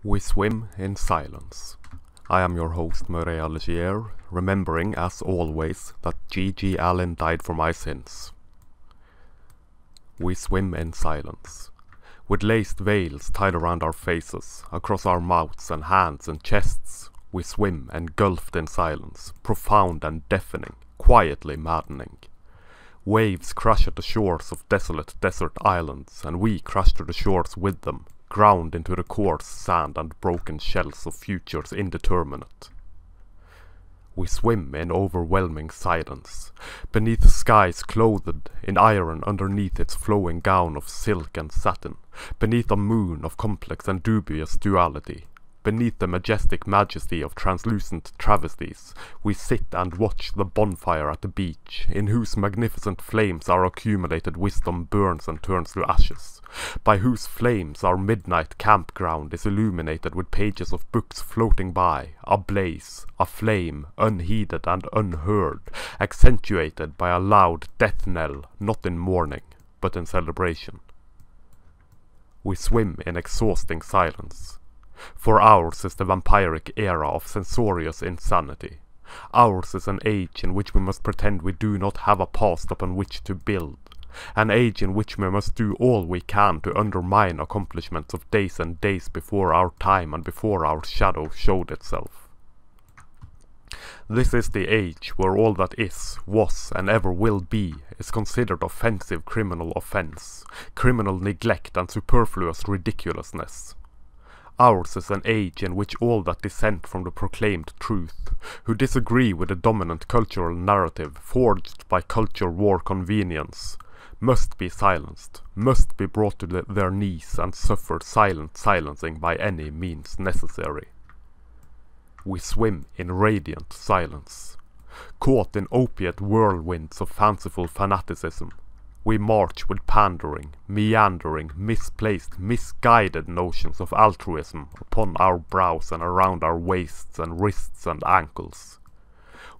We swim in silence. I am your host Maria Legier, remembering as always that G.G. Allen died for my sins. We swim in silence. With laced veils tied around our faces, across our mouths and hands and chests, we swim engulfed in silence, profound and deafening, quietly maddening. Waves crash at the shores of desolate desert islands, and we crash to the shores with them, ground into the coarse sand and broken shells of futures indeterminate. We swim in overwhelming silence, beneath skies clothed in iron underneath its flowing gown of silk and satin, beneath a moon of complex and dubious duality. Beneath the majestic majesty of translucent travesties, we sit and watch the bonfire at the beach, in whose magnificent flames our accumulated wisdom burns and turns to ashes, by whose flames our midnight campground is illuminated with pages of books floating by, ablaze, aflame, unheeded and unheard, accentuated by a loud death knell, not in mourning, but in celebration. We swim in exhausting silence. For ours is the vampiric era of censorious insanity. Ours is an age in which we must pretend we do not have a past upon which to build. An age in which we must do all we can to undermine accomplishments of days and days before our time and before our shadow showed itself. This is the age where all that is, was, and ever will be is considered offensive criminal offense, criminal neglect and superfluous ridiculousness. Ours is an age in which all that dissent from the proclaimed truth, who disagree with the dominant cultural narrative forged by culture war convenience, must be silenced, must be brought to their knees and suffer silent silencing by any means necessary. We swim in radiant silence, caught in opiate whirlwinds of fanciful fanaticism. We march with pandering, meandering, misplaced, misguided notions of altruism upon our brows and around our waists and wrists and ankles.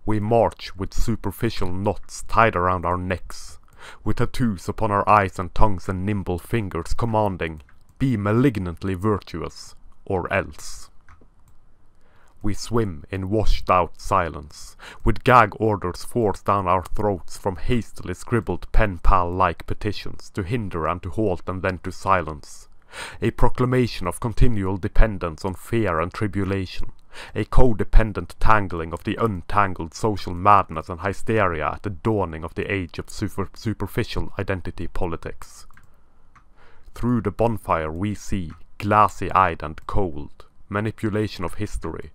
We march with superficial knots tied around our necks, with tattoos upon our eyes and tongues and nimble fingers commanding, "Be malignantly virtuous, or else." We swim in washed-out silence, with gag orders forced down our throats from hastily scribbled pen-pal-like petitions to hinder and to halt and then to silence. A proclamation of continual dependence on fear and tribulation, a codependent tangling of the untangled social madness and hysteria at the dawning of the age of superficial identity politics. Through the bonfire we see, glassy-eyed and cold, manipulation of history,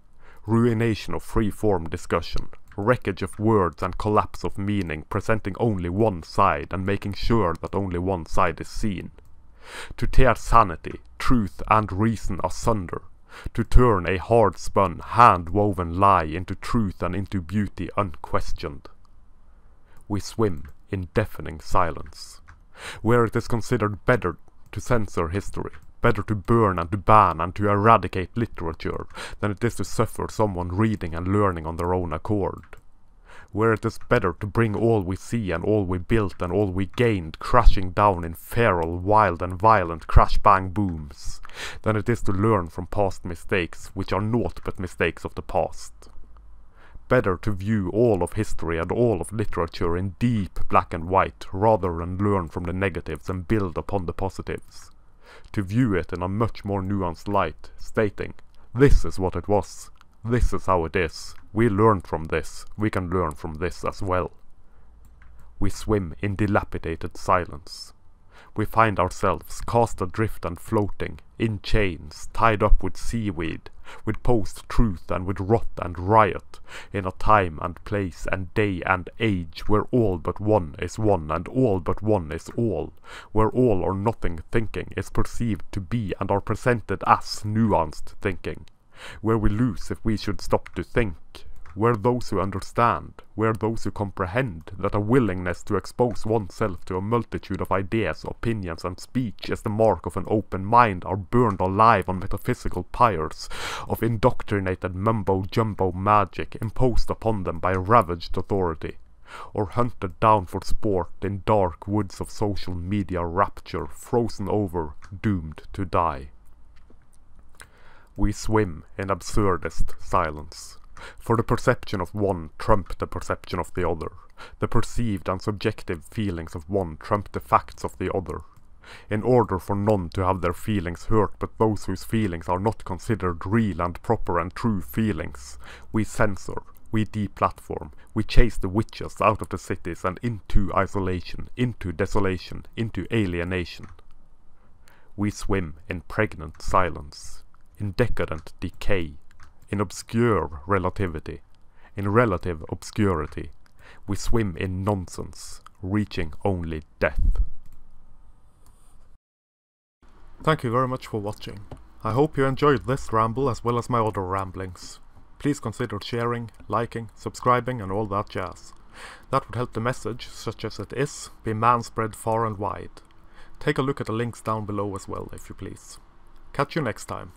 ruination of free-form discussion, wreckage of words and collapse of meaning, presenting only one side and making sure that only one side is seen. To tear sanity, truth and reason asunder, to turn a hard-spun, hand-woven lie into truth and into beauty unquestioned. We swim in deafening silence, where it is considered better to censor history, better to burn and to ban and to eradicate literature than it is to suffer someone reading and learning on their own accord. Where it is better to bring all we see and all we built and all we gained crashing down in feral, wild and violent crash-bang booms than it is to learn from past mistakes which are naught but mistakes of the past. Better to view all of history and all of literature in deep black and white rather than learn from the negatives and build upon the positives. To view it in a much more nuanced light, stating, "This is what it was, this is how it is, we learned from this, we can learn from this as well." We swim in dilapidated silence. We find ourselves cast adrift and floating, in chains, tied up with seaweed, with post-truth and with rot and riot, in a time and place and day and age where all but one is one and all but one is all, where all or nothing thinking is perceived to be and are presented as nuanced thinking, where we lose if we should stop to think, where those who understand, where those who comprehend that a willingness to expose oneself to a multitude of ideas, opinions and speech is the mark of an open mind are burned alive on metaphysical pyres of indoctrinated mumbo-jumbo magic imposed upon them by ravaged authority, or hunted down for sport in dark woods of social media rapture, frozen over, doomed to die. We swim in absurdist silence. For the perception of one trump the perception of the other. The perceived and subjective feelings of one trump the facts of the other. In order for none to have their feelings hurt but those whose feelings are not considered real and proper and true feelings, we censor, we deplatform, we chase the witches out of the cities and into isolation, into desolation, into alienation. We swim in pregnant silence, in decadent decay, in obscure relativity, in relative obscurity. We swim in nonsense, reaching only death. Thank you very much for watching. I hope you enjoyed this ramble as well as my other ramblings. Please consider sharing, liking, subscribing and all that jazz. That would help the message, such as it is, be manspread far and wide. Take a look at the links down below as well, if you please. Catch you next time.